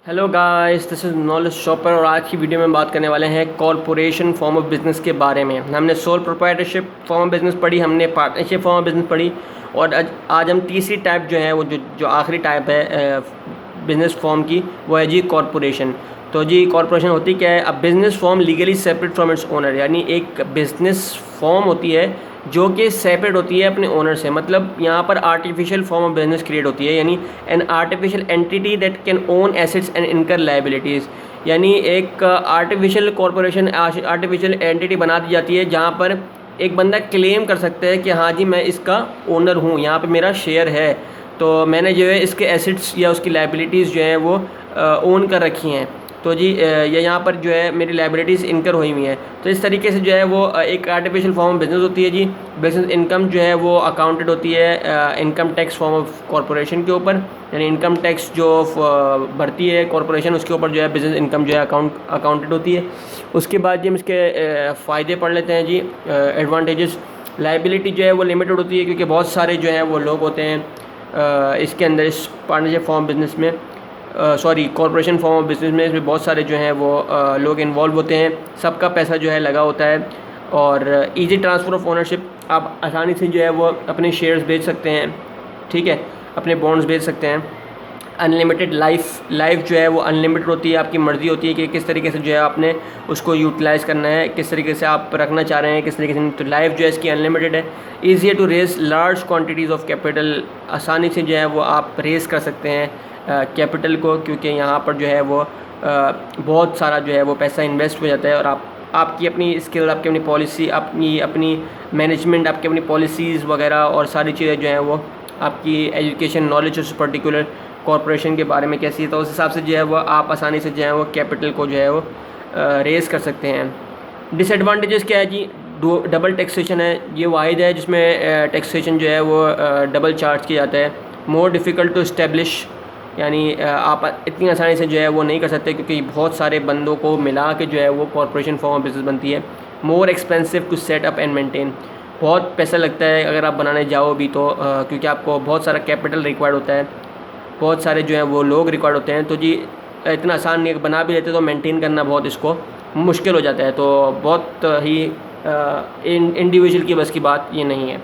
Hello guys, this is knowledge shopper और आज की वीडियो में बात करने वाले हैं कॉरपोरेशन फॉर्म ऑफ बिज़नेस के बारे में। हमने sole proprietorship form of business पढ़ी, हमने पार्टनरशिप फॉर्म ऑफ बिज़नेस पढ़ी और आज हम तीसरी टाइप जो है वो जो आखिरी टाइप है बिज़नेस फॉर्म की, वो है जी कॉरपोरेशन। तो जी कॉरपोरेशन होती क्या है? A business form legally separate from its owner, यानी एक बिज़नेस फॉर्म होती है जो कि सेपरेट होती है अपने ओनर से। मतलब यहाँ पर artificial form of business create होती है, यानी an artificial entity that can own assets and इनकर लायबिलिटीज़। यानी एक आर्टिफिशियल कॉरपोरेशन, आर्टिफिशियल एंटिटी बना दी जाती है जहाँ पर एक बंदा क्लेम कर सकता है कि हाँ जी मैं इसका ओनर हूँ, यहाँ पे मेरा शेयर है, तो मैंने जो है इसके एसेट्स या उसकी लायबिलिटीज़ जो हैं वो ओन कर रखी हैं। तो जी ये यहाँ पर जो है मेरी लायबिलिटीज़ इनकर हुई हुई हैं। तो इस तरीके से जो है वो एक आर्टिफिशियल फॉर्म ऑफ बिज़नेस होती है जी। बिज़नेस इनकम जो है वो अकाउंटेड होती है income tax form of corporation के ऊपर, यानी इनकम टैक्स जो भरती है कॉरपोरेशन उसके ऊपर जो है बिज़नेस इनकम जो है अकाउंटेड होती है। उसके बाद जी हम इसके फ़ायदे पढ़ लेते हैं जी, एडवांटेजेस। लायबिलिटी जो है वो लिमिटेड होती है क्योंकि बहुत सारे जो हैं वो लोग होते हैं इसके अंदर, इस पार्टनरशिप फॉर्म बिज़नेस में, कॉरपोरेशन फॉर्म ऑफ बिज़नेस में। इसमें बहुत सारे जो हैं वो लोग इन्वॉल्व होते हैं, सबका पैसा जो है लगा होता है। और इजी ट्रांसफ़र ऑफ ओनरशिप, आप आसानी से जो है वो अपने शेयर्स बेच सकते हैं, ठीक है, अपने बॉन्ड्स बेच सकते हैं। अनलिमिटेड लाइफ जो है वो अनलिमिटेड होती है, आपकी मर्ज़ी होती है कि किस तरीके से जो है आपने उसको यूटिलाइज़ करना है, किस तरीके से आप रखना चाह रहे हैं, किस तरीके से। तो लाइफ जो है इसकी अनलिमिटेड है। Easier to raise large quantities of capital, आसानी से जो है वो आप रेज़ कर सकते हैं कैपिटल को, क्योंकि यहाँ पर जो है वो बहुत सारा जो है वो पैसा इन्वेस्ट हो जाता है। और आपकी अपनी स्किल, आपकी अपनी पॉलिसी, अपनी मैनेजमेंट, आपकी अपनी पॉलिसीज़ वगैरह और सारी चीज़ें जो हैं वो आपकी एजुकेशन नॉलेज उस पर्टिकुलर कॉरपोरेशन के बारे में कैसी है, तो उस हिसाब से जो है वो आप आसानी से जो है वो कैपिटल को जो है वो रेज़ कर सकते हैं। डिसएडवांटेजेस क्या है जी? डबल टैक्सेशन है, ये वाहिद है जिसमें टैक्सेशन जो है वो डबल चार्ज किया जाता है। मोर डिफ़िकल्ट टू इस्टेब्लिश, यानी आप इतनी आसानी से जो है वो नहीं कर सकते क्योंकि बहुत सारे बंदों को मिला के जो है वो कॉरपोरेशन फॉर्म ऑफ बिज़नेस बनती है। More expensive to set up and maintain, बहुत पैसा लगता है अगर आप बनाने जाओ भी तो क्योंकि आपको बहुत सारा कैपिटल रिक्वायर्ड होता है, बहुत सारे जो हैं वो लोग रिक्वायर्ड होते हैं। तो जी इतना आसान नहीं, बना भी लेते तो मेंटेन करना बहुत इसको मुश्किल हो जाता है, तो बहुत ही इंडिविजुअल की बस की बात ये नहीं है।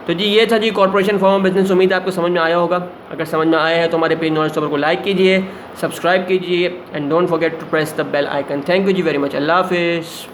तो जी ये था जी कॉरपोरेशन फॉर्म ऑफ बिज़नेस। उम्मीद है आपको समझ में आया होगा। अगर समझ में आया है तो हमारे पेज नॉलेज शॉपर को लाइक कीजिए, सब्सक्राइब कीजिए and don't forget to press the bell icon. Thank you ji very much. अल्लाह हाफिज़।